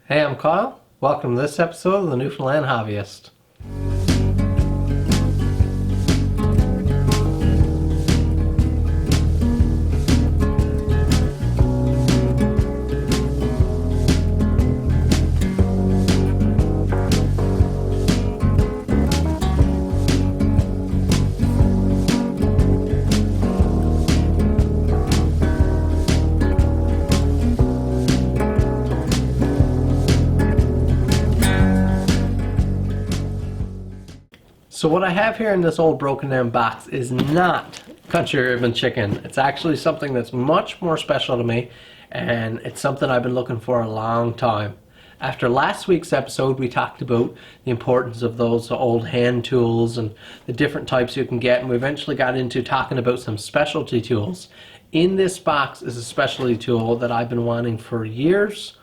Hey, I'm Kyle. Welcome to this episode of the Newfoundland Hobbyist. So what I have here in this old broken down box is not country ribbon chicken. It's actually something that's much more special to me, and it's something I've been looking for a long time. After last week's episode, we talked about the importance of those old hand tools and the different types you can get, and we eventually got into talking about some specialty tools. In this box is a specialty tool that I've been wanting for years,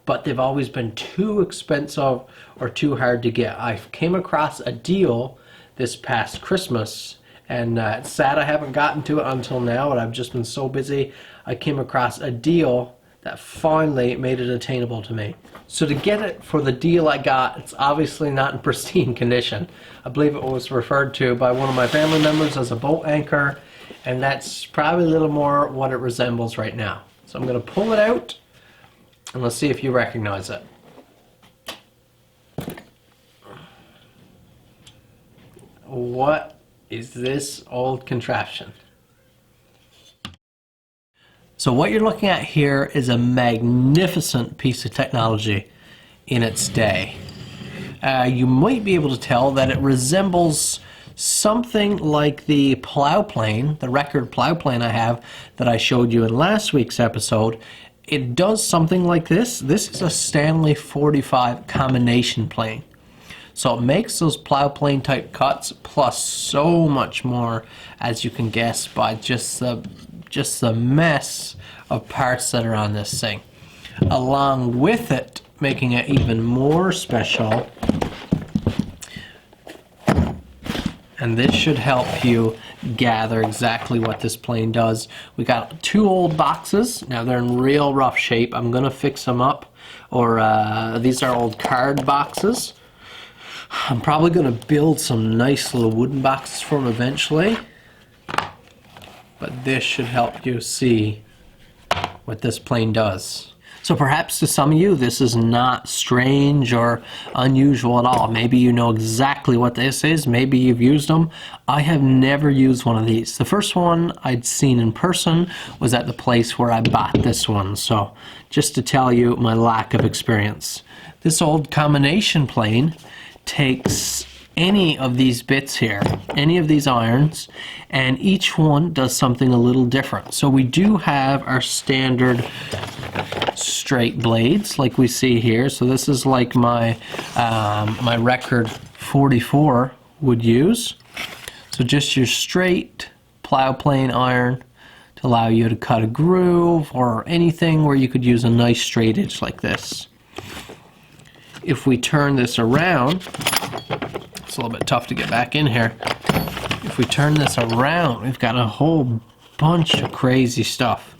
but they've always been too expensive or too hard to get. I came across a deal this past Christmas, and it's sad I haven't gotten to it until now, and I've just been so busy. I came across a deal that finally made it attainable to me. So to get it for the deal I got, it's obviously not in pristine condition. I believe it was referred to by one of my family members as a boat anchor, and that's probably a little more what it resembles right now. So I'm going to pull it out, and let's see if you recognize it. What is this old contraption? So what you're looking at here is a magnificent piece of technology in its day. You might be able to tell that it resembles something like the plow plane, the record plow plane I have that I showed you in last week's episode. It does something like this. This is a Stanley 45 combination plane. So it makes those plow plane type cuts plus so much more, as you can guess by just the mess of parts that are on this thing. Along with it, making it even more special, and this should help you gather exactly what this plane does. We got two old boxes. Now they're in real rough shape. I'm gonna fix them up, or these are old card boxes. I'm probably gonna build some nice little wooden boxes for them eventually, but this should help you see what this plane does. So perhaps to some of you this is not strange or unusual at all. Maybe you know exactly what this is. Maybe you've used them. I have never used one of these. The first one I'd seen in person was at the place where I bought this one. So just to tell you my lack of experience. This old combination plane takes any of these bits here, any of these irons, and each one does something a little different. So we do have our standard straight blades like we see here. So this is like my my record 44 would use. So just your straight plow plane iron to allow you to cut a groove or anything where you could use a nice straight edge like this. If we turn this around, it's a little bit tough to get back in here. If we turn this around, we've got a whole bunch of crazy stuff.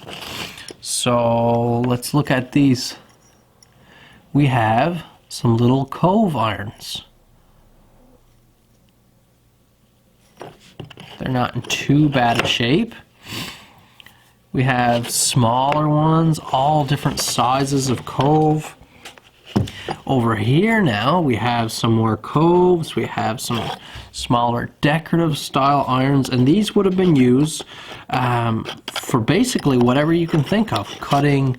So let's look at these. We have some little cove irons. They're not in too bad a shape. We have smaller ones, all different sizes of cove. Over here now we have some more coves, we have some smaller decorative style irons, and these would have been used for basically whatever you can think of. Cutting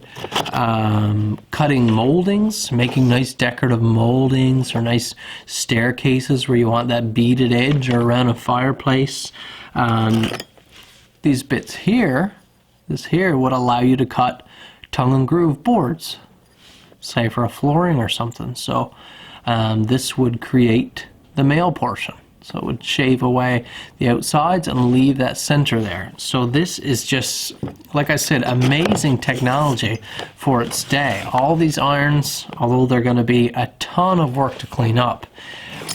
moldings, making nice decorative moldings or nice staircases where you want that beaded edge, or around a fireplace. These bits here, this here would allow you to cut tongue and groove boards, say for a flooring or something. So this would create the male portion. So it would shave away the outsides and leave that center there. So this is just, like I said, amazing technology for its day. All these irons, although they're going to be a ton of work to clean up,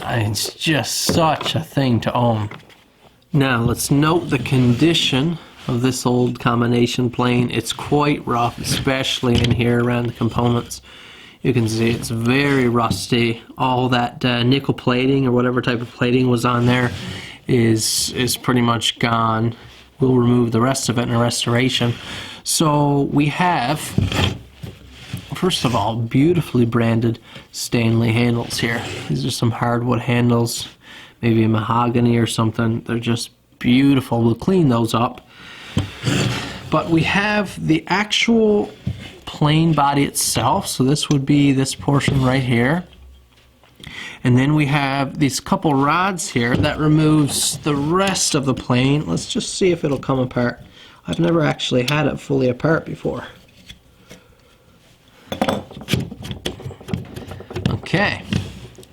it's just such a thing to own. Now let's note the condition of this old combination plane. It's quite rough, especially in here around the components. You can see it's very rusty. All that nickel plating or whatever type of plating was on there is pretty much gone. We'll remove the rest of it in a restoration. So we have, first of all, beautifully branded Stanley handles here. These are some hardwood handles, maybe a mahogany or something. They're just beautiful. We'll clean those up. But we have the actual plane body itself. So this would be this portion right here. And then we have these couple rods here that removes the rest of the plane. Let's just see if it'll come apart. I've never actually had it fully apart before. Okay,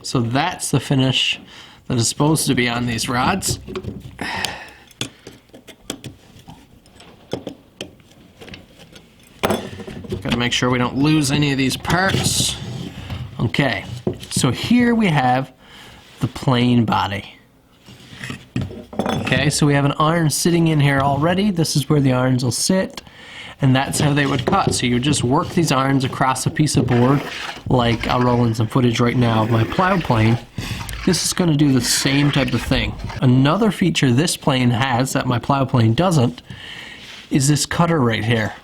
so that's the finish that is supposed to be on these rods. Gotta make sure we don't lose any of these parts. Okay, so here we have the plane body. Okay, so we have an iron sitting in here already. This is where the irons will sit, and that's how they would cut. So you just work these irons across a piece of board, like I'll roll in some footage right now of my plow plane. This is going to do the same type of thing. Another feature this plane has that my plow plane doesn't is this cutter right here.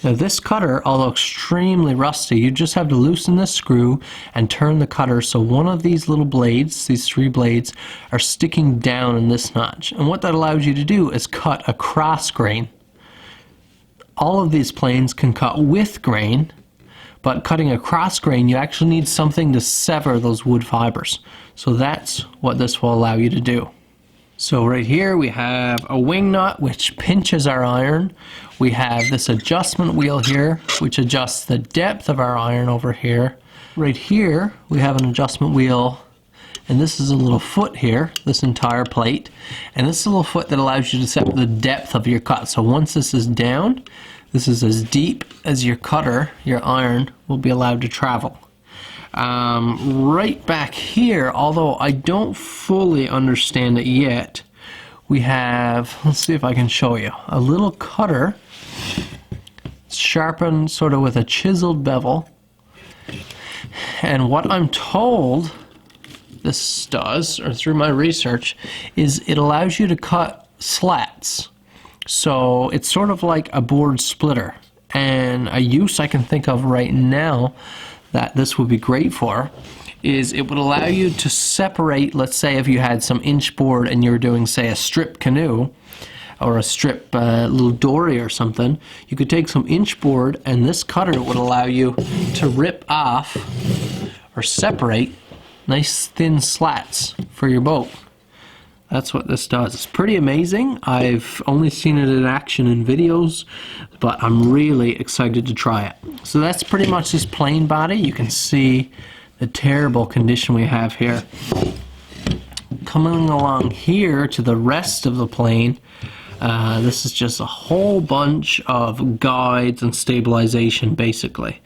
Now this cutter, although extremely rusty, you just have to loosen this screw and turn the cutter so one of these little blades, these 3 blades, are sticking down in this notch. And what that allows you to do is cut a cross grain. All of these planes can cut with grain, but cutting a cross grain, you actually need something to sever those wood fibers. So that's what this will allow you to do. So right here we have a wing nut which pinches our iron. We have this adjustment wheel here which adjusts the depth of our iron over here. Right here we have an adjustment wheel, and this is a little foot here, this entire plate. And this is a little foot that allows you to set the depth of your cut. So once this is down, this is as deep as your cutter, your iron, will be allowed to travel. Right back here, although I don't fully understand it yet, we have, let's see if I can show you, a little cutter. It's sharpened sort of with a chiseled bevel. And what I'm told this does, or through my research, is it allows you to cut slats. So it's sort of like a board splitter. And a use I can think of right now that this would be great for is it would allow you to separate, let's say if you had some inch board and you were doing, say, a strip canoe or a strip little dory or something, you could take some inch board and this cutter would allow you to rip off or separate nice thin slats for your boat. That's what this does. It's pretty amazing. I've only seen it in action in videos, but I'm really excited to try it. So that's pretty much this plane body. You can see the terrible condition we have here. Coming along here to the rest of the plane, this is just a whole bunch of guides and stabilization basically.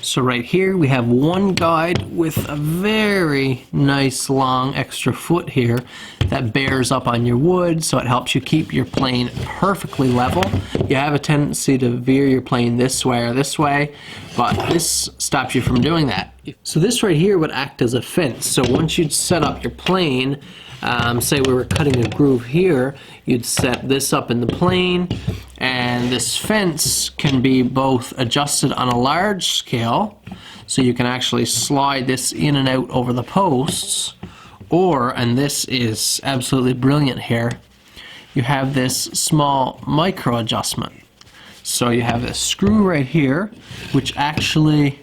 So right here we have one guide with a very nice long extra foot here that bears up on your wood, so it helps you keep your plane perfectly level. You have a tendency to veer your plane this way or this way, but this stops you from doing that. So this right here would act as a fence. So once you'd set up your plane, say we were cutting a groove here, you'd set this up in the plane, and this fence can be both adjusted on a large scale, so you can actually slide this in and out over the posts, or, and this is absolutely brilliant here, you have this small micro adjustment. So you have this screw right here, which actually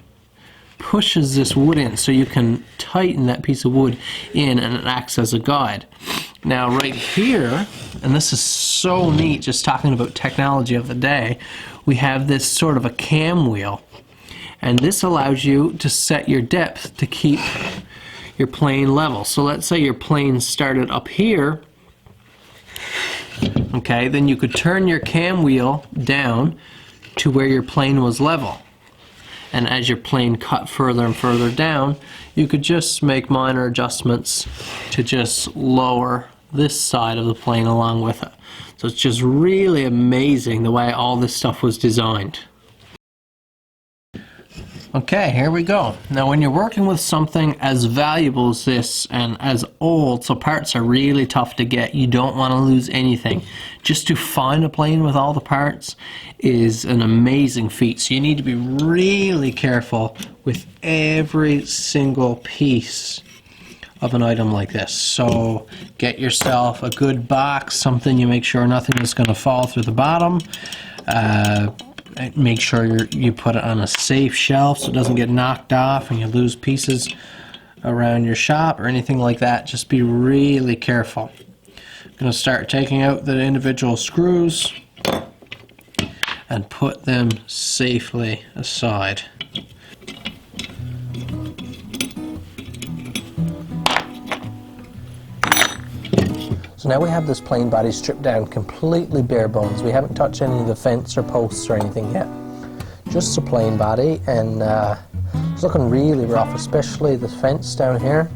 pushes this wood in, so you can tighten that piece of wood in and it acts as a guide. Now right here, and this is so neat just talking about technology of the day, we have this sort of a cam wheel, and this allows you to set your depth to keep your plane level. So let's say your plane started up here, okay, then you could turn your cam wheel down to where your plane was level. And as your plane cut further and further down, you could just make minor adjustments to just lower this side of the plane along with it. So it's just really amazing the way all this stuff was designed. Okay, here we go. Now when you're working with something as valuable as this and as old, so parts are really tough to get, you don't want to lose anything. Just to find a plane with all the parts is an amazing feat. So you need to be really careful with every single piece of an item like this. So get yourself a good box, something you make sure nothing is going to fall through the bottom. Make sure you put it on a safe shelf so it doesn't get knocked off and you lose pieces around your shop or anything like that. Just be really careful. I'm going to start taking out the individual screws and put them safely aside. So now we have this plane body stripped down completely bare bones. We haven't touched any of the fence or posts or anything yet. Just a plain body, and it's looking really rough, especially the fence down here.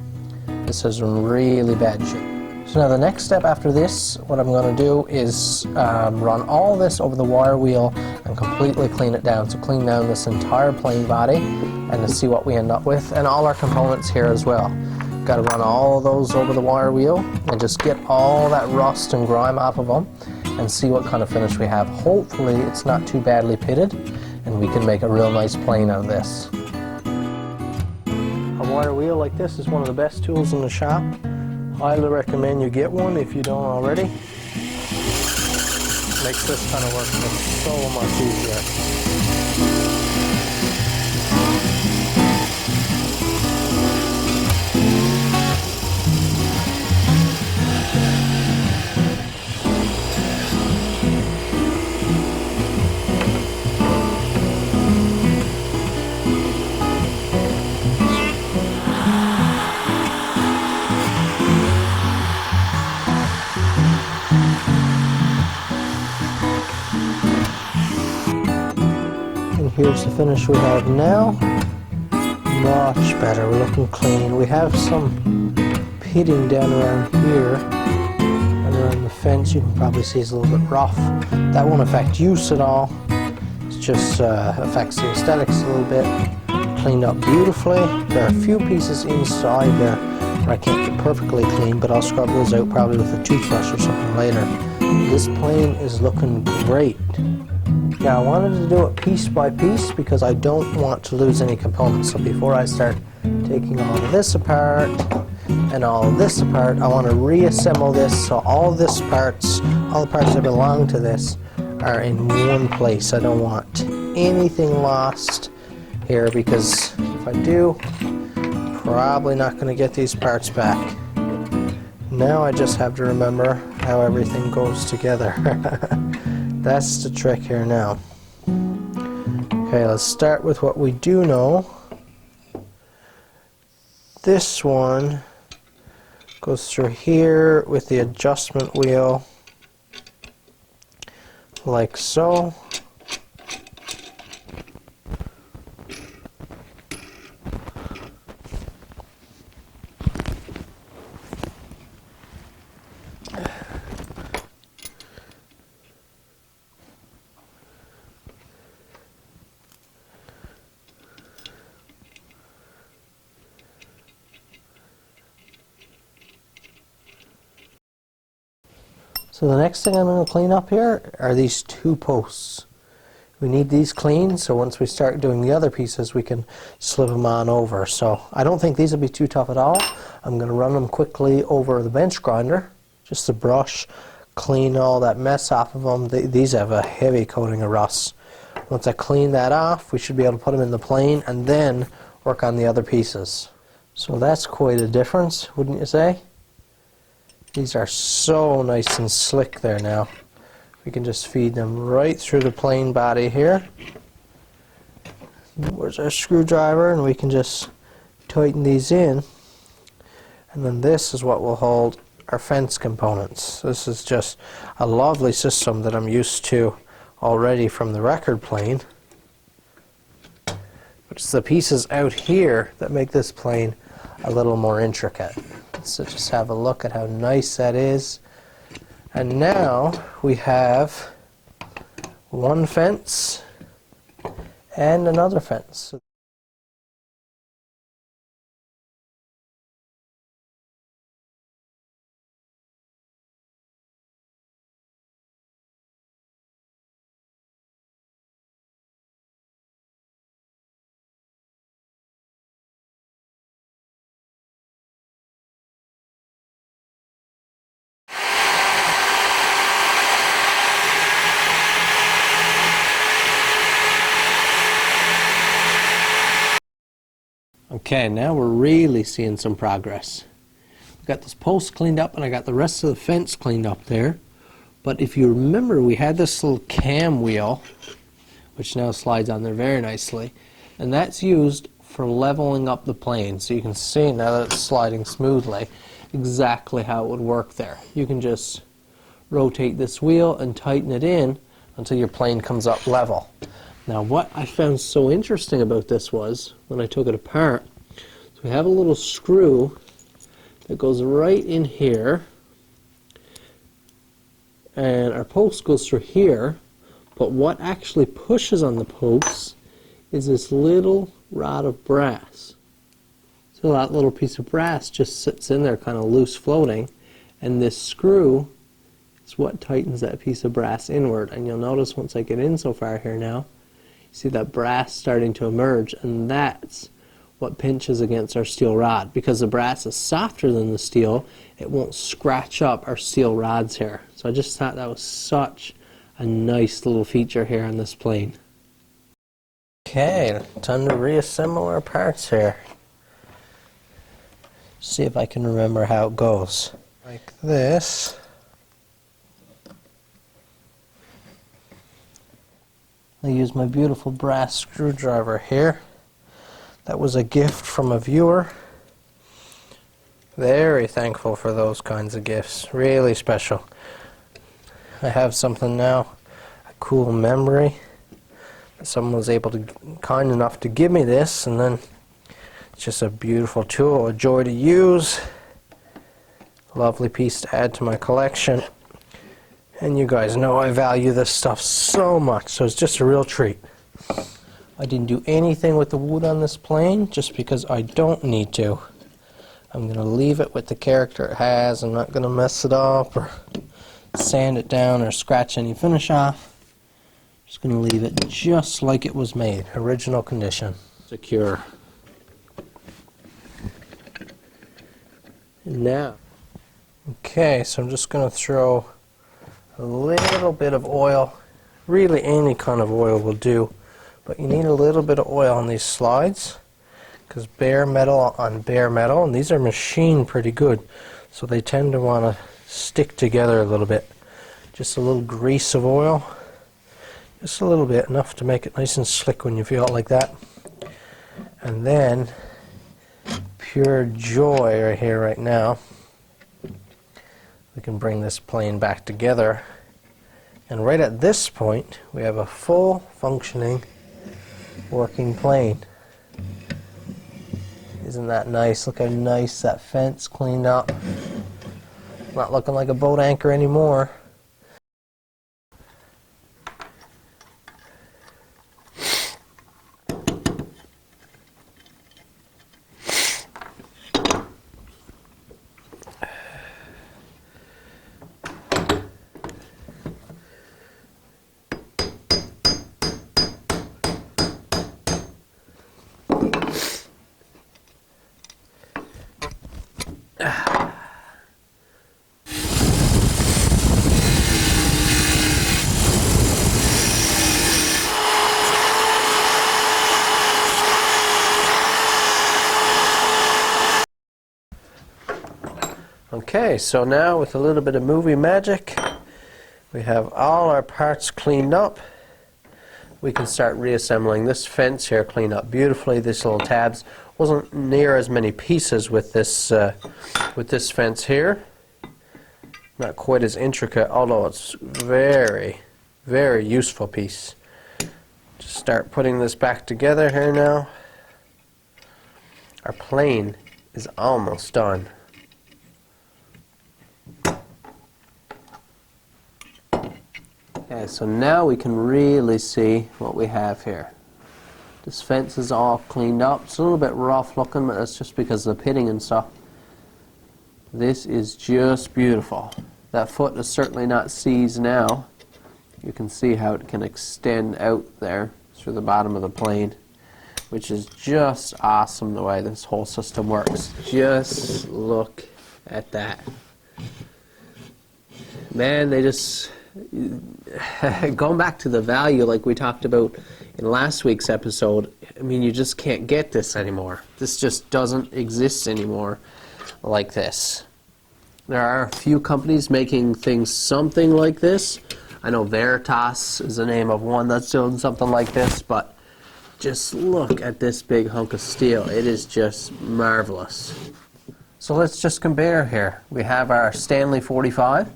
This is in really bad shape. So now the next step after this, what I'm going to do is run all this over the wire wheel and completely clean it down. So clean down this entire plane body and to see what we end up with, and all our components here as well. Got to run all of those over the wire wheel and just get all that rust and grime off of them and see what kind of finish we have. Hopefully it's not too badly pitted and we can make a real nice plane out of this. A wire wheel like this is one of the best tools in the shop. Highly recommend you get one if you don't already. Makes this kind of work so much easier. Here's the finish we have now. Much better, we're looking clean. We have some pitting down around here and around the fence. You can probably see it's a little bit rough. That won't affect use at all. It just affects the aesthetics a little bit. Cleaned up beautifully. There are a few pieces inside there where I can't get perfectly clean, but I'll scrub those out probably with a toothbrush or something later. This plane is looking great. Now I wanted to do it piece by piece because I don't want to lose any components. So before I start taking all of this apart and all of this apart, I want to reassemble this so all the parts that belong to this are in one place. I don't want anything lost here because if I do, probably not going to get these parts back. Now I just have to remember how everything goes together. That's the trick here now. Okay, let's start with what we do know. This one goes through here with the adjustment wheel, like so. So the next thing I'm going to clean up here are these two posts. We need these clean, so once we start doing the other pieces we can slip them on over. So I don't think these will be too tough at all. I'm going to run them quickly over the bench grinder, just a brush, clean all that mess off of them. These have a heavy coating of rust. Once I clean that off, we should be able to put them in the plane and then work on the other pieces. So that's quite a difference, wouldn't you say? These are so nice and slick there now. We can just feed them right through the plane body here. Where's our screwdriver? And we can just tighten these in. And then this is what will hold our fence components. This is just a lovely system that I'm used to already from the record plane. But it's the pieces out here that make this plane a little more intricate. So just have a look at how nice that is. And now we have one fence and another fence. Okay, now we're really seeing some progress. We got this post cleaned up and I got the rest of the fence cleaned up there. But if you remember, we had this little cam wheel, which now slides on there very nicely, and that's used for leveling up the plane. So you can see now that it's sliding smoothly exactly how it would work there. You can just rotate this wheel and tighten it in until your plane comes up level. Now what I found so interesting about this was, when I took it apart, so we have a little screw that goes right in here, and our post goes through here, but what actually pushes on the posts is this little rod of brass. So that little piece of brass just sits in there kind of loose floating, and this screw is what tightens that piece of brass inward. And you'll notice once I get in so far here now, you see that brass starting to emerge, and that's what pinches against our steel rod. Because the brass is softer than the steel, it won't scratch up our steel rods here. So I just thought that was such a nice little feature here on this plane. Okay, time to reassemble our parts here. See if I can remember how it goes. Like this. I use my beautiful brass screwdriver here. That was a gift from a viewer. Very thankful for those kinds of gifts. Really special. I have something now, a cool memory. Someone was able to, kind enough to give me this, and then it's just a beautiful tool, a joy to use. Lovely piece to add to my collection. And you guys know I value this stuff so much, so it's just a real treat. I didn't do anything with the wood on this plane just because I don't need to. I'm going to leave it with the character it has. I'm not going to mess it up or sand it down or scratch any finish off. Just going to leave it just like it was made, original condition. Secure. And now, okay, so I'm just going to throw a little bit of oil. Really any kind of oil will do, but you need a little bit of oil on these slides, because bare metal on bare metal, and these are machined pretty good, so they tend to want to stick together a little bit. Just a little grease of oil, just a little bit, enough to make it nice and slick when you feel it like that. And then, pure joy right here, right now, we can bring this plane back together, and right at this point we have a full functioning working plane. Isn't that nice? Look how nice that fence cleaned up. Not looking like a boat anchor anymore. Okay, so now with a little bit of movie magic, we have all our parts cleaned up. We can start reassembling this fence here, cleaned up beautifully. These little tabs wasn't near as many pieces with this fence here. Not quite as intricate, although it's very, very useful piece. Just start putting this back together here now. Our plane is almost done. Okay, so now we can really see what we have here. This fence is all cleaned up. It's a little bit rough looking, but that's just because of the pitting and stuff. This is just beautiful. That foot is certainly not seized now. You can see how it can extend out there through the bottom of the plane, which is just awesome the way this whole system works. Just look at that. Man, they just... Going back to the value like we talked about in last week's episode, mean, you just can't get this anymore. This just doesn't exist anymore like this. There are a few companies making things something like this. I know Veritas is the name of one that's doing something like this, but just look at this big hunk of steel. It is just marvelous. So let's just compare here. We have our Stanley 45,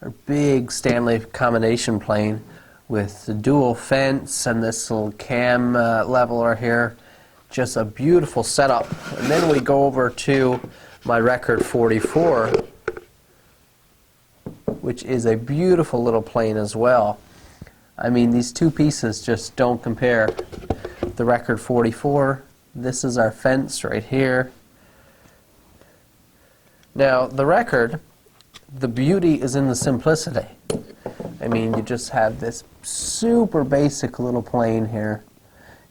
our big Stanley combination plane with the dual fence and this little cam leveler here. Just a beautiful setup. And then we go over to my Record 44, which is a beautiful little plane as well. I mean, these two pieces just don't compare. The Record 44, this is our fence right here. Now, the Record, the beauty is in the simplicity. I mean, you just have this super basic little plane here.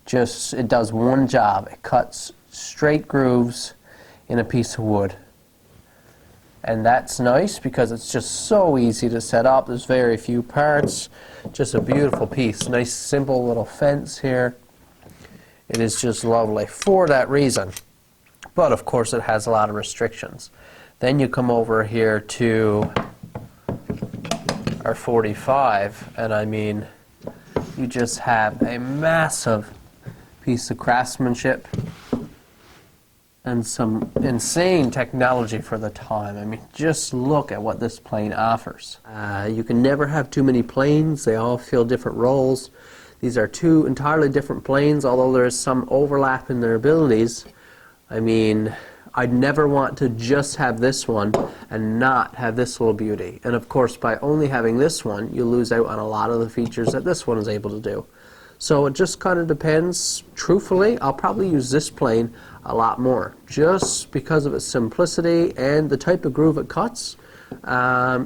Just, it does one job. It cuts straight grooves in a piece of wood. And that's nice because it's just so easy to set up. There's very few parts. Just a beautiful piece. Nice simple little fence here. It is just lovely for that reason. But of course it has a lot of restrictions. Then you come over here to our 45, and I mean, you just have a massive piece of craftsmanship and some insane technology for the time. I mean, just look at what this plane offers. You can never have too many planes. They all fill different roles. These are two entirely different planes, although there is some overlap in their abilities. I mean, I'd never want to just have this one and not have this little beauty. And of course, by only having this one, you lose out on a lot of the features that this one is able to do. So it just kind of depends. Truthfully, I'll probably use this plane a lot more, just because of its simplicity and the type of groove it cuts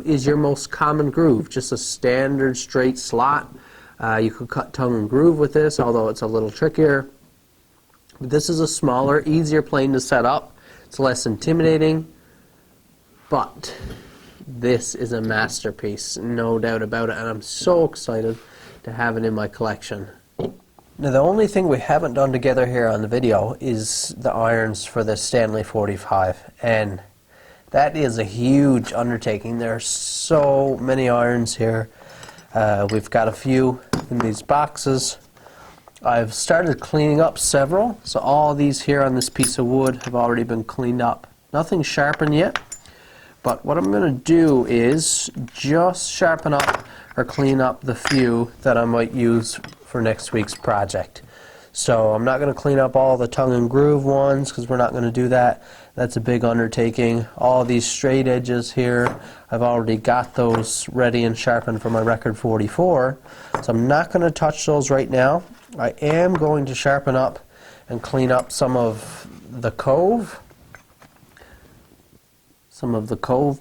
is your most common groove, just a standard straight slot. You could cut tongue and groove with this, although it's a little trickier. But this is a smaller, easier plane to set up. It's less intimidating, but this is a masterpiece, no doubt about it, and I'm so excited to have it in my collection. Now, the only thing we haven't done together here on the video is the irons for the Stanley 45, and that is a huge undertaking. There are so many irons here. We've got a few in these boxes. I've started cleaning up several, so all these here on this piece of wood have already been cleaned up. Nothing sharpened yet, but what I'm going to do is just sharpen up or clean up the few that I might use for next week's project. So I'm not going to clean up all the tongue and groove ones because we're not going to do that. That's a big undertaking. All these straight edges here, I've already got those ready and sharpened for my Record 44, so I'm not going to touch those right now. I am going to sharpen up and clean up some of the cove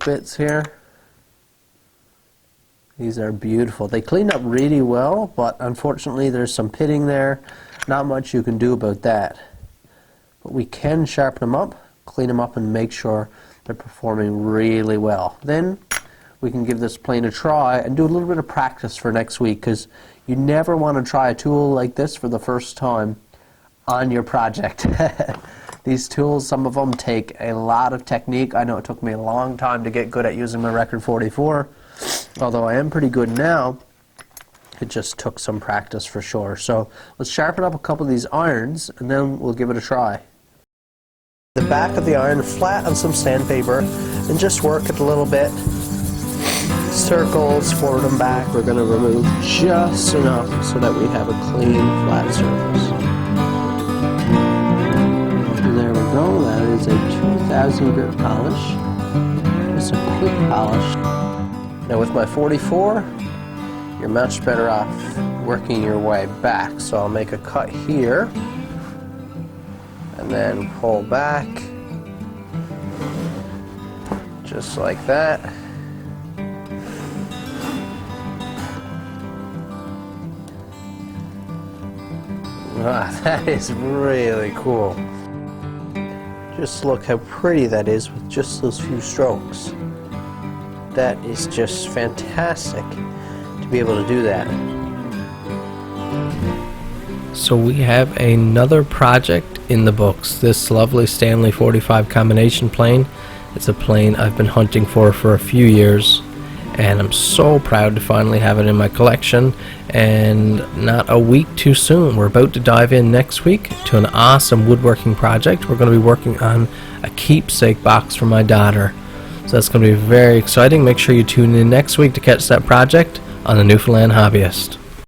bits here. These are beautiful. They clean up really well, but unfortunately there's some pitting there. Not much you can do about that. But we can sharpen them up, clean them up, and make sure they're performing really well. Then we can give this plane a try and do a little bit of practice for next week, because you never want to try a tool like this for the first time on your project. These tools, some of them take a lot of technique. I know it took me a long time to get good at using my Record 44. Although I am pretty good now, it just took some practice for sure. So let's sharpen up a couple of these irons and then we'll give it a try. The back of the iron flat on some sandpaper and just work it a little bit. Circles forward and back. We're going to remove just enough so that we have a clean flat surface. And there we go. That is a 2000 grit polish. Just a quick polish. Now with my 44, you're much better off working your way back. So I'll make a cut here and then pull back just like that. Ah, that is really cool. Just look how pretty that is with just those few strokes. That is just fantastic to be able to do that. So we have another project in the books. This lovely Stanley 45 combination plane. It's a plane I've been hunting for a few years, and I'm so proud to finally have it in my collection, and not a week too soon. We're about to dive in next week to an awesome woodworking project. We're going to be working on a keepsake box for my daughter. So that's going to be very exciting. Make sure you tune in next week to catch that project on the Newfoundland Hobbyist.